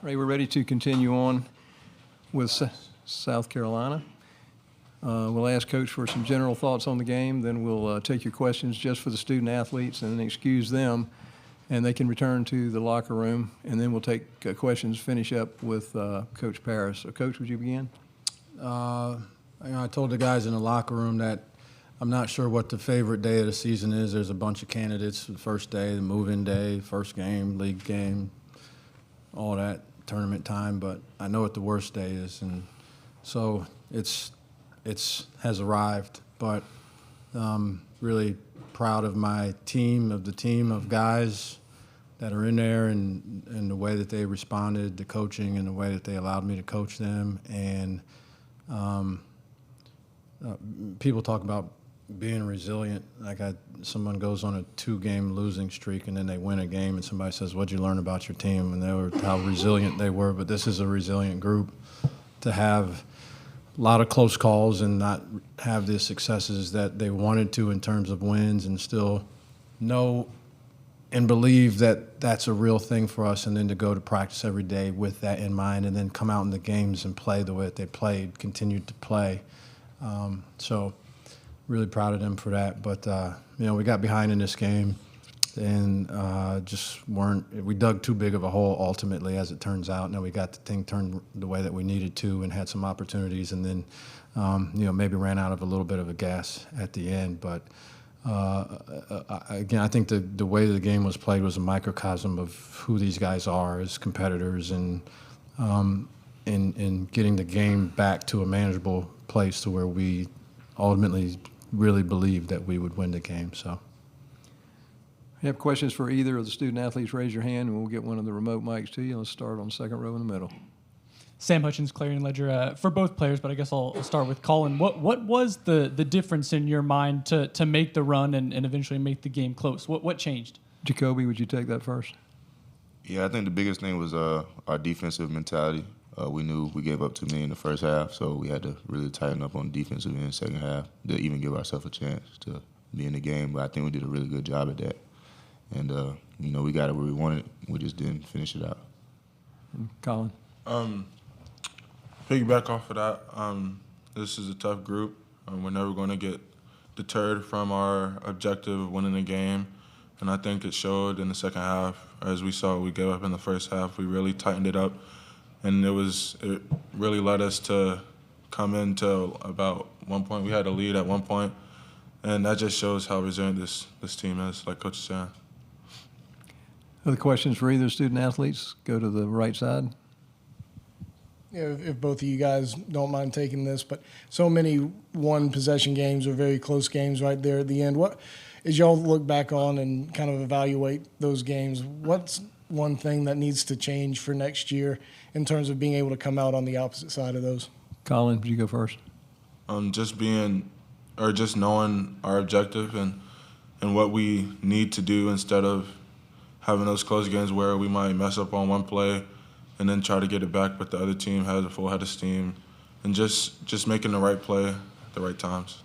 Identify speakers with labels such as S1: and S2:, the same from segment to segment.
S1: Ray, we're ready to continue on with South Carolina. We'll ask Coach for some general thoughts on the game, then we'll take your questions just for the student athletes and then excuse them, and they can return to the locker room, and then we'll take questions, finish up with Coach Paris. So, Coach, would you begin?
S2: I told the guys in the locker room that I'm not sure what the favorite day of the season is. There's a bunch of candidates. The first day, the move-in day, first game, league game, all that, tournament time. But I know what the worst day is, and so it's has arrived. But really proud of my team, of the team of guys that are in there, and the way that they responded to coaching and the way that they allowed me to coach them. And people talk about being resilient. Like someone goes on a 2-game losing streak and then they win a game, and somebody says, "What'd you learn about your team?" And they were how resilient they were. But this is a resilient group. To have a lot of close calls and not have the successes that they wanted to in terms of wins, and still know and believe that that's a real thing for us, and then to go to practice every day with that in mind, and then come out in the games and play the way that they played, continued to play. So really proud of them for that. But, we got behind in this game and we dug too big of a hole ultimately, as it turns out. Now we got the thing turned the way that we needed to and had some opportunities, and then, maybe ran out of a little bit of a gas at the end. But again, I think the way the game was played was a microcosm of who these guys are as competitors, and in getting the game back to a manageable place to where we ultimately really believed that we would win the game. So,
S1: if you have questions for either of the student athletes, raise your hand and we'll get one of the remote mics to you. Let's start on the second row in the middle.
S3: Sam Hutchins, Clarion Ledger, for both players, but I guess I'll start with Colin. What was the difference in your mind to make the run and eventually make the game close? What changed?
S1: Jacoby, would you take that first?
S4: Yeah, I think the biggest thing was our defensive mentality. We knew we gave up too many in the first half, so we had to really tighten up on defensive in the second half to even give ourselves a chance to be in the game. But I think we did a really good job at that. And, we got it where we wanted. We just didn't finish it out.
S1: Colin?
S5: Piggyback off of that, this is a tough group. We're never going to get deterred from our objective of winning the game. And I think it showed in the second half. As we saw, we gave up in the first half. We really tightened it up. And it really led us to come into about 1 point. We had a lead at 1 point, and that just shows how resilient this team is, like Coach is saying.
S1: Other questions for either student athletes? Go to the right side.
S6: Yeah, if both of you guys don't mind taking this, but so many one-possession games or very close games right there at the end. What, as y'all look back on and kind of evaluate those games, what's one thing that needs to change for next year in terms of being able to come out on the opposite side of those?
S1: Colin, would you go first?
S5: Just knowing our objective and what we need to do, instead of having those close games where we might mess up on one play and then try to get it back, but the other team has a full head of steam, and just making the right play at the right times.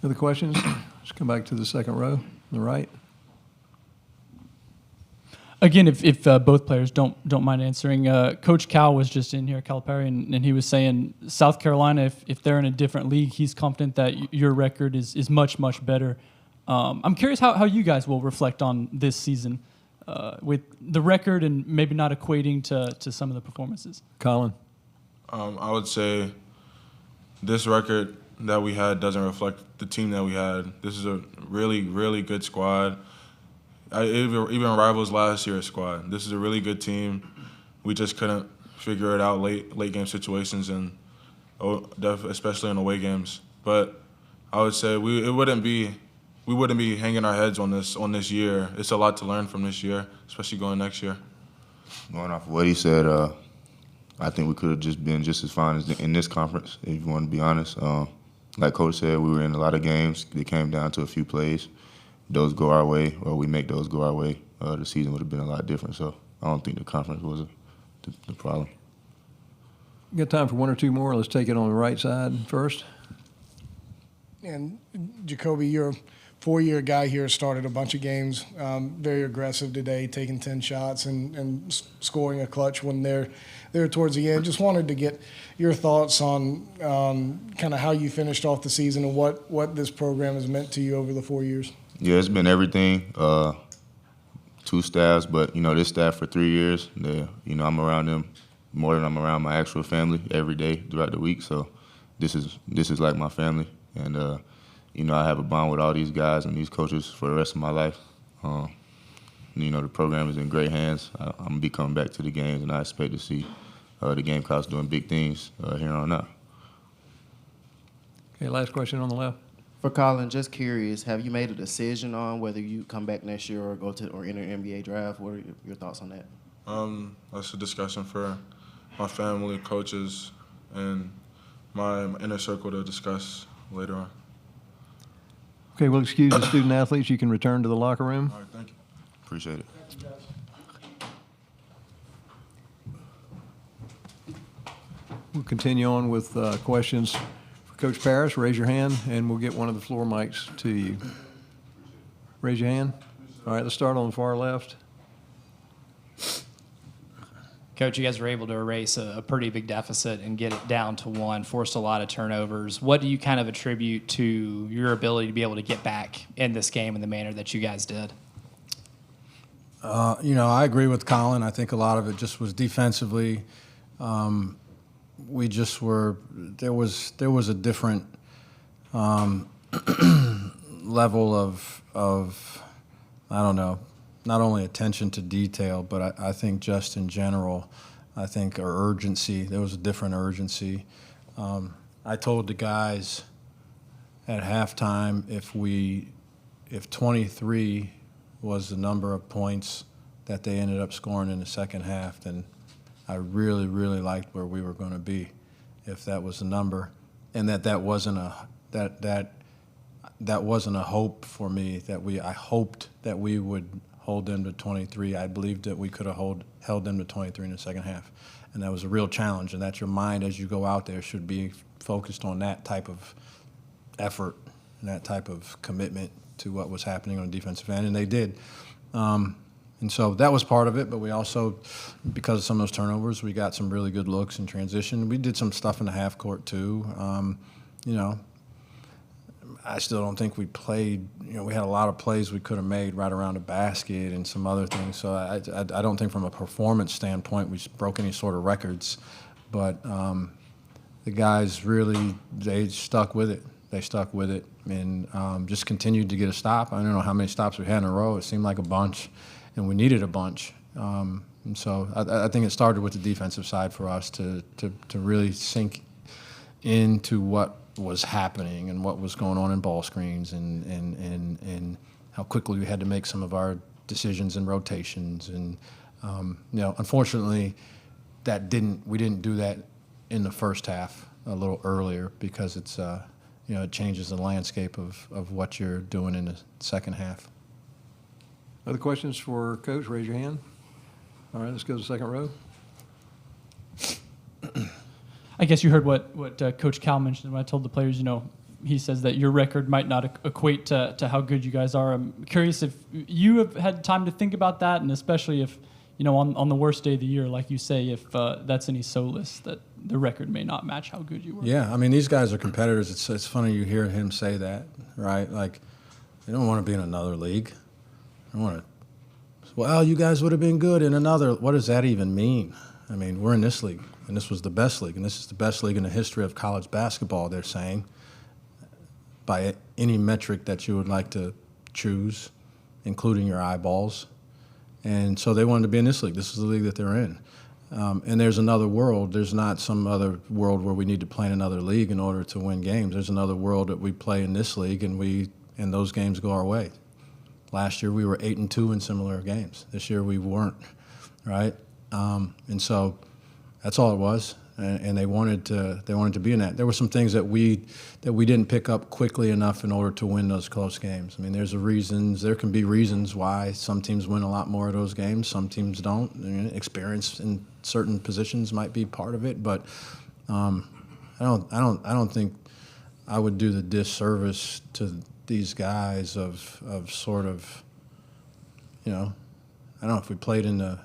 S1: Other questions? Let's come back to the second row on the right.
S3: Again, if both players don't mind answering, Coach Cal was just in here, Calipari, and he was saying South Carolina, if they're in a different league, he's confident that your record is much, much better. I'm curious how you guys will reflect on this season with the record and maybe not equating to some of the performances.
S1: Colin?
S5: I would say this record that we had doesn't reflect the team that we had. This is a really, really good squad. Even rivals last year's squad. This is a really good team. We just couldn't figure it out late game situations, and especially in away games. But I would say we wouldn't be hanging our heads on this year. It's a lot to learn from this year, especially going next year.
S4: Going off of what he said, I think we could have just been just as fine as in this conference, if you want to be honest. Like Coach said, we were in a lot of games. It came down to a few plays. Those go our way, or we make those go our way, the season would have been a lot different. So I don't think the conference was the problem.
S1: You got time for one or two more? Let's take it on the right side first.
S6: And Jacoby, you're four-year guy here started a bunch of games, very aggressive today, taking 10 shots and scoring a clutch when they're towards the end. Just wanted to get your thoughts on kind of how you finished off the season and what this program has meant to you over the 4 years.
S4: Yeah, it's been everything. Two staffs, but this staff for 3 years. I'm around them more than I'm around my actual family every day throughout the week. So this is like my family, and I have a bond with all these guys and these coaches for the rest of my life. The program is in great hands. I'm gonna be coming back to the games, and I expect to see the Gamecocks doing big things here on out.
S1: Okay, last question on the left.
S7: For Colin, just curious, have you made a decision on whether you come back next year or enter the NBA draft? What are your thoughts on that?
S5: That's a discussion for my family, coaches, and my inner circle to discuss later on.
S1: Okay, we'll excuse the student athletes. You can return to the locker room.
S5: All right, thank you.
S4: Appreciate it.
S1: We'll continue on with questions for Coach Parrish. Raise your hand, and we'll get one of the floor mics to you. Raise your hand. All right, let's start on the far left.
S8: Coach, you guys were able to erase a pretty big deficit and get it down to one, forced a lot of turnovers. What do you kind of attribute to your ability to be able to get back in this game in the manner that you guys did?
S2: I agree with Colin. I think a lot of it just was defensively. We just were there was a different level of I don't know, not only attention to detail, but I think just in general, I think our urgency, there was a different urgency. I told the guys at halftime if 23 was the number of points that they ended up scoring in the second half, then I really, really liked where we were going to be if that was the number, and that wasn't a hope for me. I hoped that we would hold them to 23. I believed that we could have held them to 23 in the second half, and that was a real challenge. And that your mind as you go out there should be focused on that type of effort and that type of commitment to what was happening on the defensive end, and they did. And so that was part of it, but we also, because of some of those turnovers, we got some really good looks in transition. We did some stuff in the half court too. I still don't think we played. We had a lot of plays we could have made right around the basket and some other things. So I don't think from a performance standpoint we broke any sort of records, but the guys really, they stuck with it. They stuck with it and just continued to get a stop. I don't know how many stops we had in a row. It seemed like a bunch, and we needed a bunch. And so I think it started with the defensive side for us to really sink into what was happening and what was going on in ball screens and how quickly we had to make some of our decisions and rotations. And unfortunately, we didn't do that in the first half a little earlier because it's it changes the landscape of what you're doing in the second half.
S1: Other questions for Coach? Raise your hand. All right, let's go to the second row.
S3: I guess you heard what Coach Cal mentioned when I told the players, he says that your record might not equate to how good you guys are. I'm curious if you have had time to think about that, and especially if, on the worst day of the year, like you say, if that's any solace that the record may not match how good you were.
S2: Yeah, I mean, these guys are competitors. It's funny you hear him say that, right? Like, they don't want to be in another league. They want to, well, you guys would have been good in another. What does that even mean? I mean, we're in this league, and this was the best league, and this is the best league in the history of college basketball, they're saying, by any metric that you would like to choose, including your eyeballs. And so they wanted to be in this league. This is the league that they're in. And there's another world. There's not some other world where we need to play in another league in order to win games. There's another world that we play in this league, and those games go our way. Last year we were 8-2 in similar games. This year we weren't, right? And so that's all it was. And they wanted to be in that. There were some things that we didn't pick up quickly enough in order to win those close games. I mean, there can be reasons why some teams win a lot more of those games, some teams don't. Experience in certain positions might be part of it, but I don't think I would do the disservice to these guys of sort of, you know, I don't know if we played in the,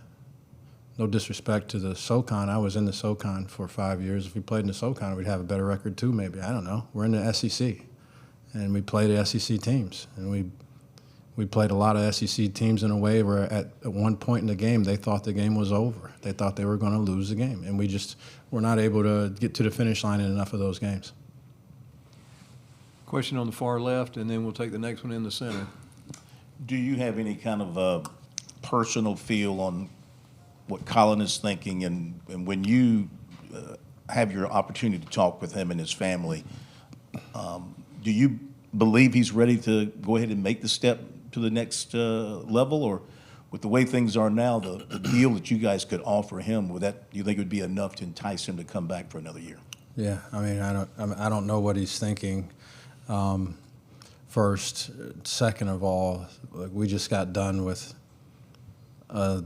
S2: no disrespect to the SoCon. I was in the SoCon for 5 years. If we played in the SoCon, we'd have a better record too, maybe. I don't know. We're in the SEC, and we play the SEC teams. And we played a lot of SEC teams in a way where at one point in the game, they thought the game was over. They thought they were going to lose the game. And we just were not able to get to the finish line in enough of those games.
S1: Question on the far left, and then we'll take the next one in the center.
S9: Do you have any kind of personal feel on what Colin is thinking, and when you have your opportunity to talk with him and his family, do you believe he's ready to go ahead and make the step to the next level, or with the way things are now, the deal that you guys could offer him, do you think it would be enough to entice him to come back for another year?
S2: Yeah, I mean, I don't know what he's thinking. First, second of all, like, we just got done with a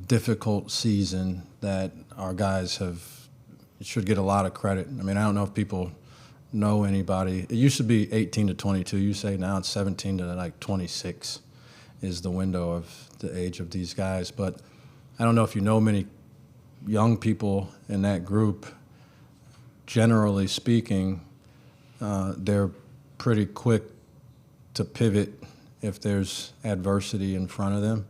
S2: difficult season that our guys should get a lot of credit. I mean, I don't know if people know anybody. It used to be 18 to 22. You say now it's 17 to like 26 is the window of the age of these guys. But I don't know if you know many young people in that group. Generally speaking, they're pretty quick to pivot if there's adversity in front of them.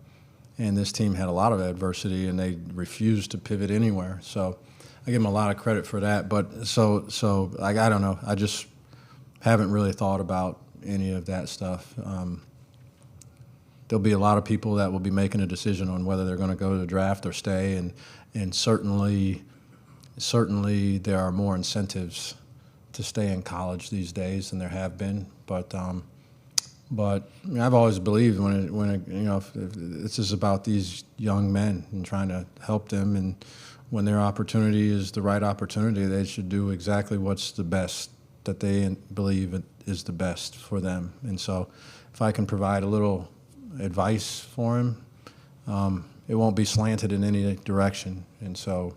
S2: And this team had a lot of adversity, and they refused to pivot anywhere. So I give them a lot of credit for that. But so like, I don't know. I just haven't really thought about any of that stuff. There'll be a lot of people that will be making a decision on whether they're going to go to the draft or stay, and certainly there are more incentives to stay in college these days than there have been. But I mean, I've always believed if this is about these young men and trying to help them, and when their opportunity is the right opportunity, they should do exactly what's the best that they believe is the best for them. And so if I can provide a little advice for him, it won't be slanted in any direction. And so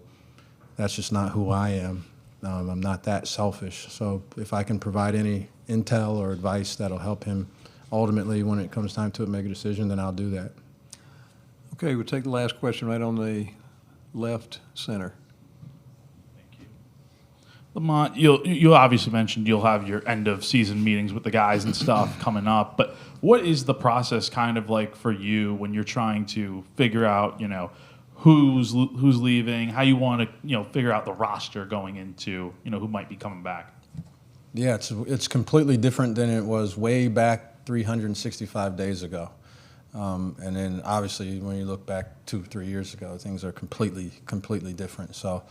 S2: that's just not who I am. I'm not that selfish. So if I can provide any intel or advice that'll help him ultimately, when it comes time to make a decision, then I'll do that.
S1: Okay, we'll take the last question right on the left center.
S10: Lamont, you obviously mentioned you'll have your end of season meetings with the guys and stuff coming up, but what is the process kind of like for you when you're trying to figure out, who's leaving, how you want to, figure out the roster going into, who might be coming back?
S2: Yeah, it's completely different than it was way back 365 days ago. And then obviously when you look back 2-3 years ago, things are completely different. So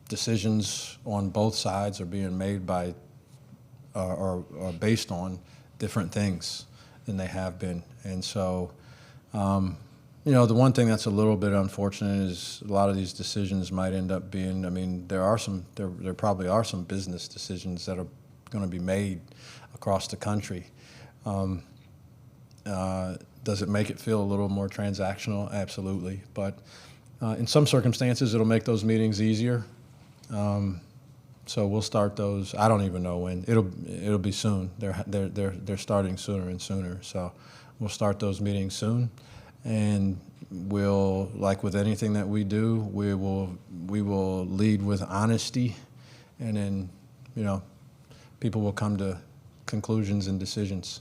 S2: decisions on both sides are being made by or based on different things than they have been. And so, the one thing that's a little bit unfortunate is a lot of these decisions might end up being, I mean, there probably are some business decisions that are going to be made across the country. Does it make it feel a little more transactional? Absolutely. But in some circumstances, it'll make those meetings easier. So we'll start those. I don't even know when. It'll be soon. They're starting sooner and sooner. So we'll start those meetings soon, and we'll, like with anything that we do, we will lead with honesty, and then people will come to conclusions and decisions.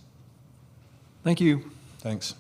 S1: Thank you.
S2: Thanks.